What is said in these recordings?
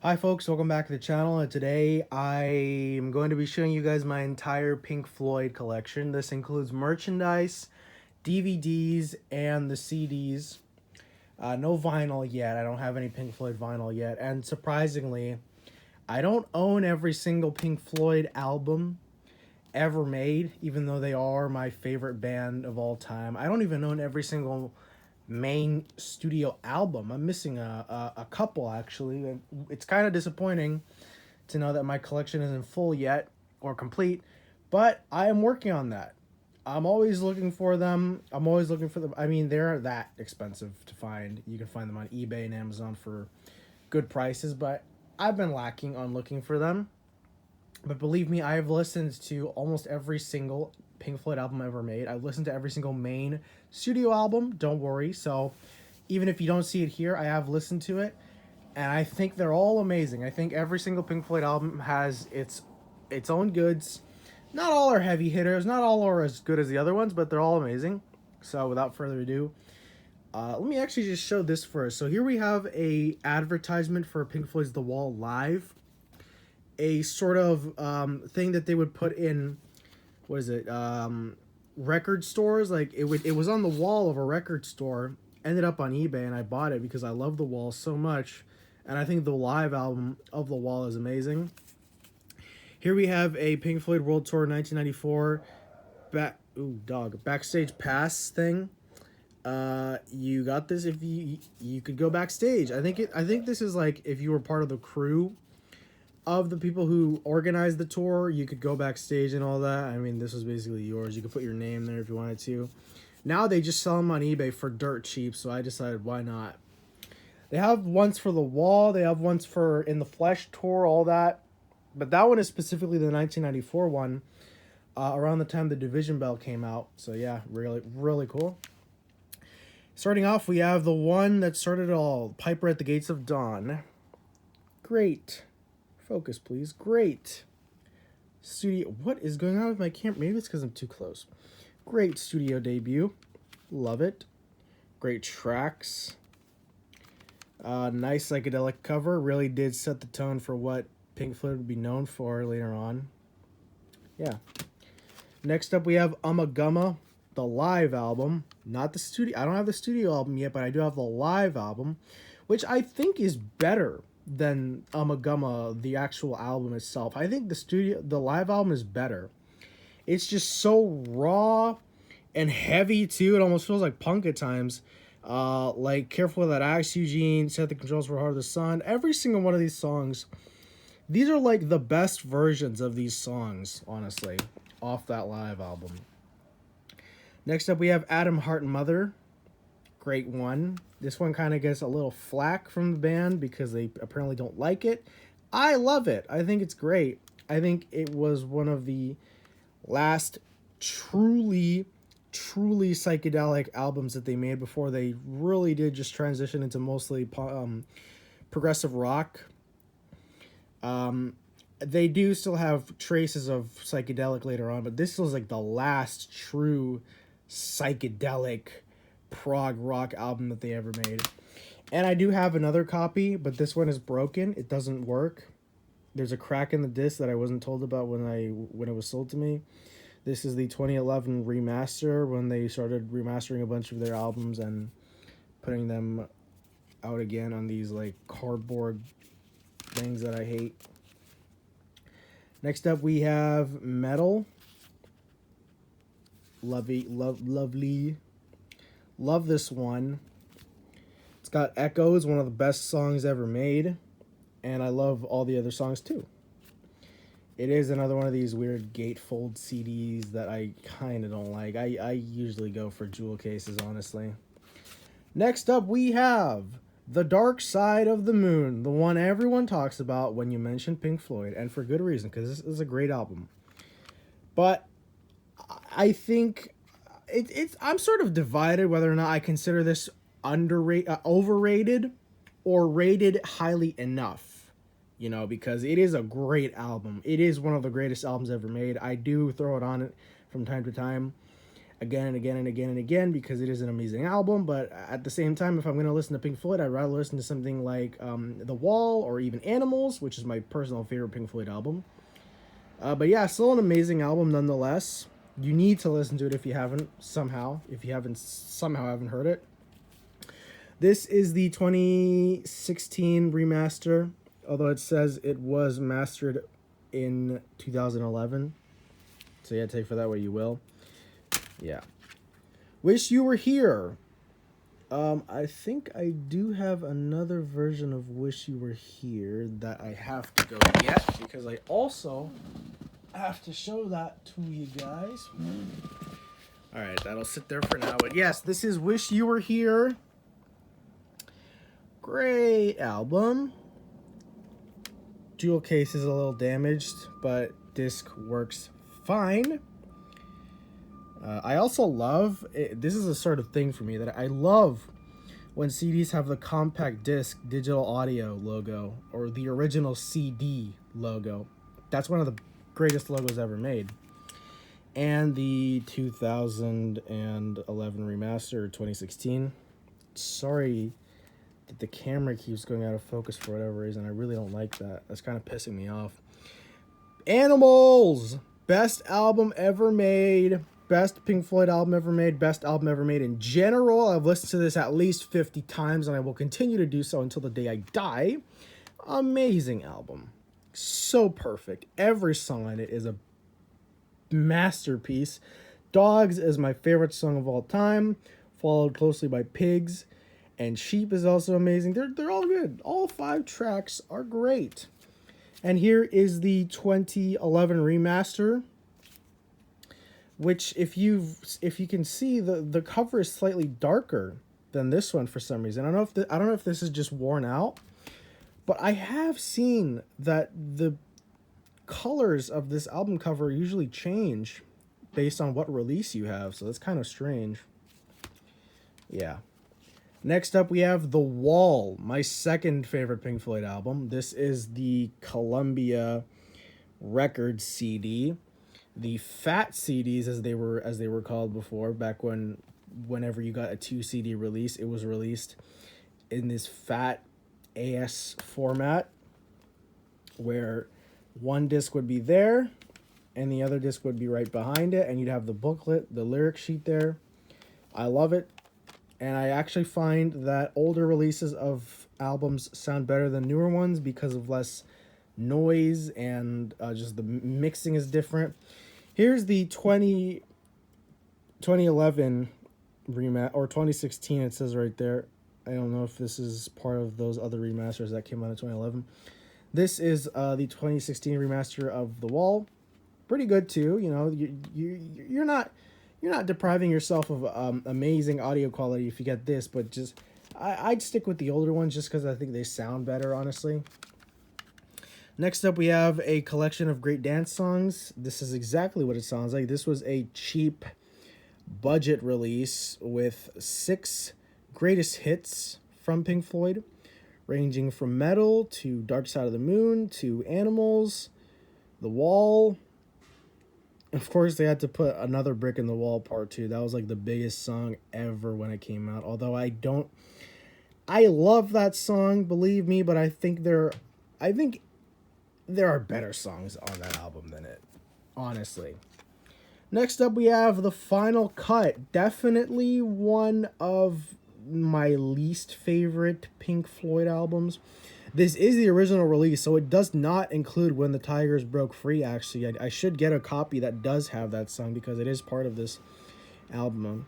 Hi folks, welcome back to the channel, and today I am going to be showing you guys my entire Pink Floyd collection. This includes merchandise, DVDs, and the CDs. No vinyl yet. I don't have any Pink Floyd vinyl yet, and surprisingly, I don't own every single Pink Floyd album ever made, even though they are my favorite band of all time. I don't even own every single main studio album. I'm missing a couple, actually. And it's kind of disappointing to know that my collection isn't full yet or complete, but I am working on that. I'm always looking for them. I'm always looking for them. I mean, they're that expensive to find. You can find them on eBay and Amazon for good prices, but I've been lacking on looking for them. But believe me, I have listened to almost every single Pink Floyd album ever made. I've listened to every single main studio album. Don't worry. So even if you don't see it here, I have listened to it, and I think they're all amazing. I think every single Pink Floyd album has its own goods. Not all are heavy hitters. Not all are as good as the other ones, but they're all amazing. So without further ado, let me actually just show this first. So here we have a advertisement for Pink Floyd's The Wall Live, a sort of thing that they would put in, what is it, record stores. Like it was on the wall of a record store, ended up on eBay, and I bought it because I love The Wall so much, and I think the live album of The Wall is amazing. Here we have a Pink Floyd World Tour 1994 backstage pass thing. You got this if you could go backstage. I think this is like if you were part of the crew of the people who organized the tour, you could go backstage and all that. I mean, this was basically yours. You could put your name there if you wanted to. Now they just sell them on eBay for dirt cheap, so I decided why not. They have ones for The Wall. They have ones for In the Flesh tour, all that. But that one is specifically the 1994 one, around the time the Division Bell came out. So yeah, really, really cool. Starting off, we have the one that started it all, Piper at the Gates of Dawn. Great. Focus, please. Great. Studio. What is going on with my camera? Maybe it's because I'm too close. Great studio debut. Love it. Great tracks. Nice psychedelic cover. Really did set the tone for what Pink Floyd would be known for later on. Yeah. Next up, we have Ummagumma, the live album. Not the studio. I don't have the studio album yet, but I do have the live album, which I think is better than Ummagumma, the actual album itself. I think the live album is better. It's just so raw and heavy too. It almost feels like punk at times. Like Careful of That Axe, Eugene, Set the Controls for Heart of the Sun. Every single one of these songs, these are like the best versions of these songs, honestly, off that live album. Next up, we have Adam Heart and Mother. Great one. This one kind of gets a little flack from the band because they apparently don't like it. I love it. I think it's great. I think it was one of the last truly psychedelic albums that they made before they really did just transition into mostly progressive rock. They do still have traces of psychedelic later on, but this was like the last true psychedelic prog rock album that they ever made. And I do have another copy, but this one is broken. It doesn't work. There's a crack in the disc that I wasn't told about when it was sold to me. This is the 2011 remaster, when they started remastering a bunch of their albums and putting them out again on these like cardboard things that I hate. Next up, we have Metal. Lovely. Love this one. It's got Echoes, one of the best songs ever made, and I love all the other songs too. It is another one of these weird gatefold CDs that I kind of don't like. I usually go for jewel cases, honestly. Next up, we have The Dark Side of the Moon, the one everyone talks about when you mention Pink Floyd, and for good reason, because this is a great album. But I think I'm sort of divided whether or not I consider this overrated, or rated highly enough. You know, because it is a great album. It is one of the greatest albums ever made. I do throw it on from time to time. again and again and again and again because it is an amazing album. But at the same time, if I'm going to listen to Pink Floyd, I'd rather listen to something like The Wall or even Animals, which is my personal favorite Pink Floyd album. But yeah, still an amazing album nonetheless. You need to listen to it if you haven't somehow haven't heard it. This is the 2016 remaster, although it says it was mastered in 2011. So yeah, take for that what you will. Yeah. Wish You Were Here. I think I do have another version of Wish You Were Here that I have to go get because I also have to show that to you guys. All right, that'll sit there for now. But yes, this is Wish You Were Here. Great album. Jewel case is a little damaged, but disc works fine. I also love this is a sort of thing for me that I love when CDs have the compact disc digital audio logo or the original CD logo. That's one of the greatest logos ever made. And the 2011 remaster, 2016. Sorry that the camera keeps going out of focus for whatever reason. I really don't like that. That's kind of pissing me off. Animals! Best album ever made. Best Pink Floyd album ever made. Best album ever made in general. I've listened to this at least 50 times and I will continue to do so until the day I die. Amazing album. So perfect. Every song on it is a masterpiece. Dogs is my favorite song of all time, followed closely by Pigs. And Sheep is also amazing. They're all good. All 5 tracks are great. And here is the 2011 remaster, which if you can see, the cover is slightly darker than this one for some reason. I don't know if this is just worn out, but I have seen that the colors of this album cover usually change based on what release you have, so that's kind of strange. Yeah. Next up, we have The Wall, my second favorite Pink Floyd album. This is the Columbia Records CD, the fat CDs as they were called before. Back whenever you got a 2 CD release, it was released in this fat AS format, where one disc would be there, and the other disc would be right behind it, and you'd have the booklet, the lyric sheet there. I love it. And I actually find that older releases of albums sound better than newer ones because of less noise and just the mixing is different. Here's the 2011 remat, or 2016 it says right there. I don't know if this is part of those other remasters that came out in 2011. This is the 2016 remaster of The Wall. Pretty good too. You know, you're not depriving yourself of amazing audio quality if you get this, but just I'd stick with the older ones just because I think they sound better, honestly. Next up, we have a collection of great dance songs. This is exactly what it sounds like. This was a cheap budget release with 6 greatest hits from Pink Floyd, ranging from Metal to Dark Side of the Moon to Animals, The Wall. Of course, they had to put Another Brick in the Wall Part 2. That was like the biggest song ever when it came out. Although I love that song, believe me, but I think there are better songs on that album than it, honestly. Next up, we have The Final Cut. Definitely one of my least favorite Pink Floyd albums. This is the original release, so it does not include When the Tigers Broke Free, actually. I should get a copy that does have that song because it is part of this album.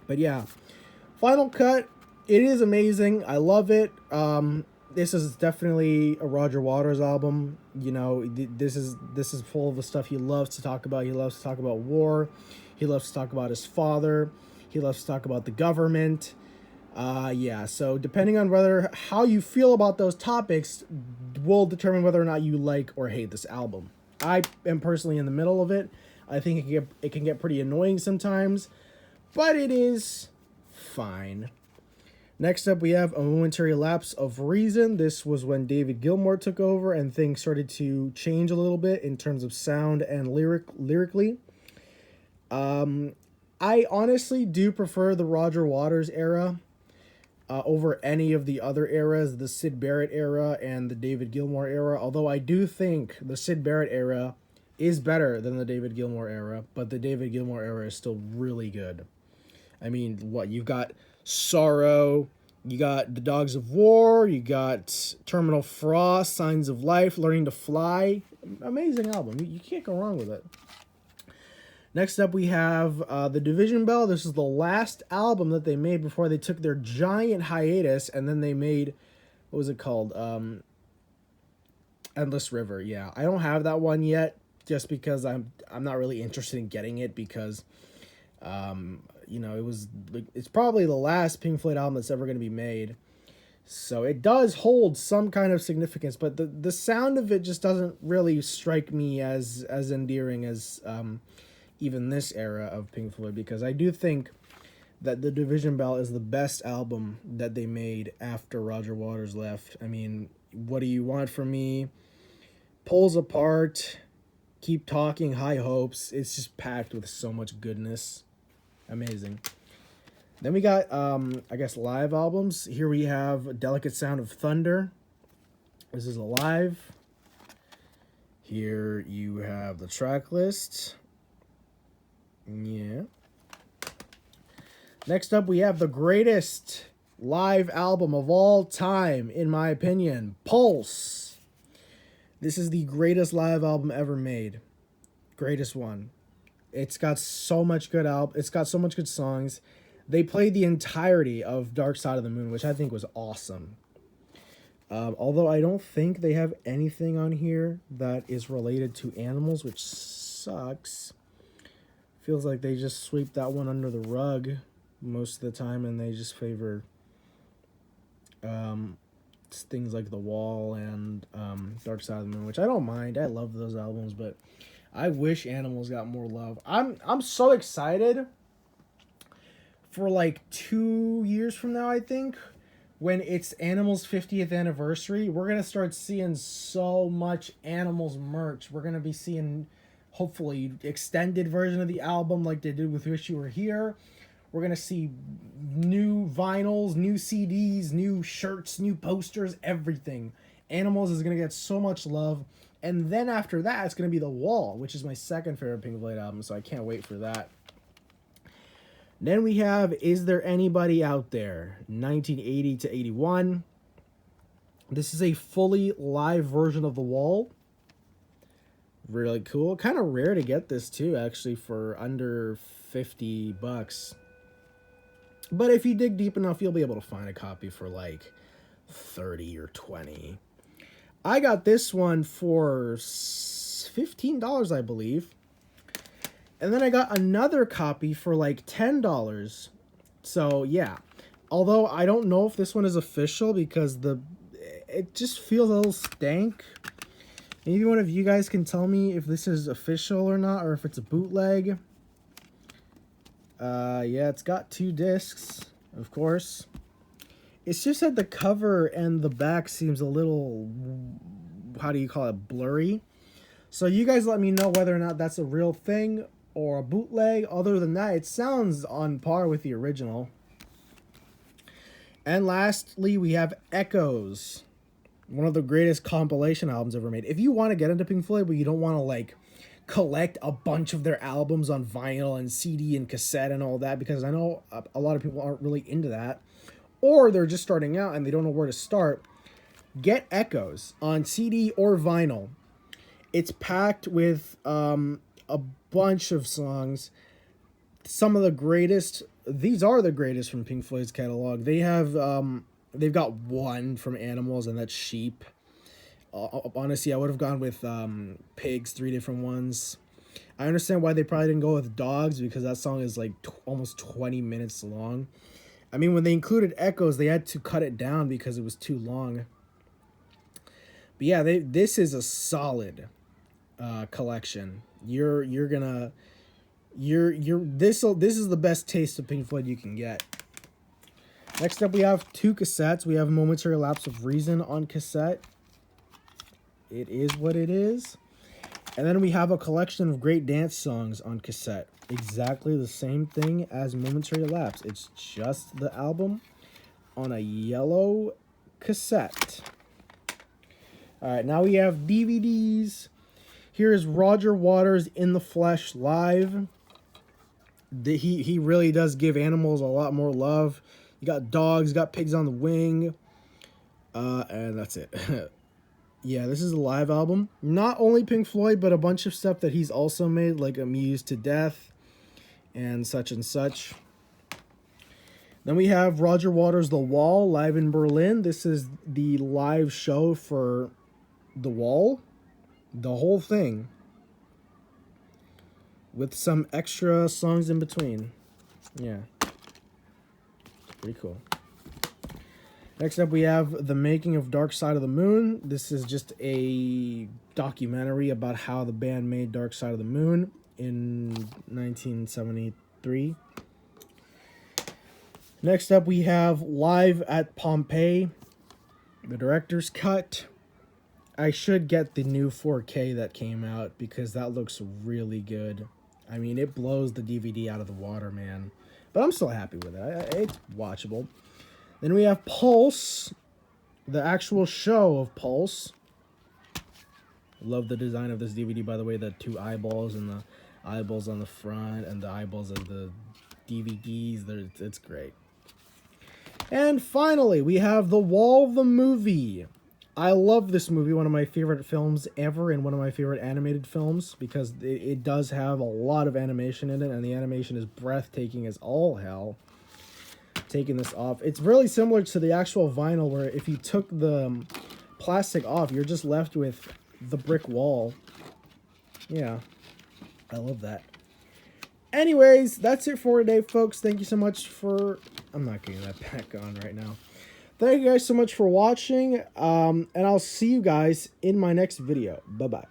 But yeah, Final Cut, it is amazing. I love it. This is definitely a Roger Waters album. You know, this is full of the stuff he loves to talk about. He loves to talk about war. He loves to talk about his father. He loves to talk about the government. Yeah, so depending on how you feel about those topics will determine whether or not you like or hate this album. I am personally in the middle of it. I think it can get pretty annoying sometimes, but it is fine. Next up, we have A Momentary Lapse of Reason. This was when David Gilmour took over and things started to change a little bit in terms of sound and lyrically. I honestly do prefer the Roger Waters era over any of the other eras, the Syd Barrett era and the David Gilmour era. Although I do think the Syd Barrett era is better than the David Gilmour era, but the David Gilmour era is still really good. I mean, what you've got Sorrow, you got The Dogs of War, you got Terminal Frost, Signs of Life, Learning to Fly. Amazing album. You can't go wrong with it. Next up, we have The Division Bell. This is the last album that they made before they took their giant hiatus, and then they made, what was it called? Endless River. Yeah, I don't have that one yet, just because I'm not really interested in getting it because, you know, it's probably the last Pink Floyd album that's ever going to be made. So it does hold some kind of significance, but the sound of it just doesn't really strike me as endearing as even this era of Pink Floyd, because I do think that The Division Bell is the best album that they made after Roger Waters left. I mean, What Do You Want From Me, Pulls Apart, Keep Talking, High Hopes. It's just packed with so much goodness. Amazing. Then we got, I guess, live albums. Here we have Delicate Sound of Thunder. This is a live. Here you have the track list. Yeah. Next up, we have the greatest live album of all time, in my opinion, Pulse. This is the greatest live album ever made. Greatest one. It's got so much good It's got so much good songs. They played the entirety of Dark Side of the Moon, which I think was awesome. Although I don't think they have anything on here that is related to animals, which sucks. Feels like they just sweep that one under the rug most of the time, and they just favor things like The Wall and Dark Side of the Moon, which I don't mind. I love those albums, but I wish Animals got more love. I'm so excited for like 2 years from now, I think, when it's Animals' 50th anniversary. We're gonna start seeing so much Animals merch. We're gonna be seeing, hopefully, extended version of the album like they did with Wish You Were Here. We're going to see new vinyls, new CDs, new shirts, new posters, everything. Animals is going to get so much love. And then after that, it's going to be The Wall, which is my second favorite Pink Floyd album, so I can't wait for that. Then we have Is There Anybody Out There, 1980 to 81. This is a fully live version of The Wall. Really cool. Kind of rare to get this too, actually, for under $50. But if you dig deep enough, you'll be able to find a copy for like 30 or 20. I got this one for $15, I believe. And then I got another copy for like $10. So yeah. Although I don't know if this one is official because it just feels a little stank. Maybe one of you guys can tell me if this is official or not, or if it's a bootleg. Yeah, it's got 2 discs, of course. It's just that the cover and the back seems a little, how do you call it, blurry. So you guys let me know whether or not that's a real thing or a bootleg. Other than that, it sounds on par with the original. And lastly, we have Echoes. One of the greatest compilation albums ever made. If you want to get into Pink Floyd, but you don't want to like collect a bunch of their albums on vinyl and CD and cassette and all that, because I know a lot of people aren't really into that, or they're just starting out and they don't know where to start, get Echoes on CD or vinyl. It's packed with a bunch of songs. Some of the greatest. These are the greatest from Pink Floyd's catalog. They have they've got one from Animals, and that's Sheep. Honestly, I would have gone with Pigs, 3 different ones. I understand why they probably didn't go with Dogs, because that song is like almost 20 minutes long. I mean, when they included Echoes, they had to cut it down because it was too long. But yeah, this is a solid collection. This is the best taste of Pink Floyd you can get. Next up, we have 2 cassettes. We have Momentary Lapse of Reason on cassette. It is what it is. And then we have a collection of great dance songs on cassette. exactly the same thing as Momentary Lapse. It's just the album on a yellow cassette. All right, now we have DVDs. Here is Roger Waters in the Flesh live. He really does give animals a lot more love. You got dogs, you got pigs on the wing, and that's it. Yeah, this is a live album. Not only Pink Floyd, but a bunch of stuff that he's also made, like Amused to Death and such and such. Then we have Roger Waters' The Wall live in Berlin. This is the live show for The Wall. The whole thing. With some extra songs in between. Yeah. Pretty cool. Next up we have The Making of Dark Side of the Moon. This is just a documentary about how the band made Dark Side of the Moon in 1973. Next up we have Live at Pompeii, the director's cut. I should get the new 4K that came out because that looks really good. I mean, it blows the DVD out of the water, man. But I'm still happy with it. It's watchable. Then we have Pulse, the actual show of Pulse. Love the design of this DVD, by the way. The two eyeballs and the eyeballs on the front and the eyeballs of the DVDs. It's great. And finally, we have The Wall, the movie. I love this movie, one of my favorite films ever and one of my favorite animated films because it does have a lot of animation in it and the animation is breathtaking as all hell. Taking this off. It's really similar to the actual vinyl where if you took the plastic off, you're just left with the brick wall. Yeah, I love that. Anyways, that's it for today, folks. Thank you so much for... I'm not getting that back on right now. Thank you guys so much for watching, and I'll see you guys in my next video. Bye-bye.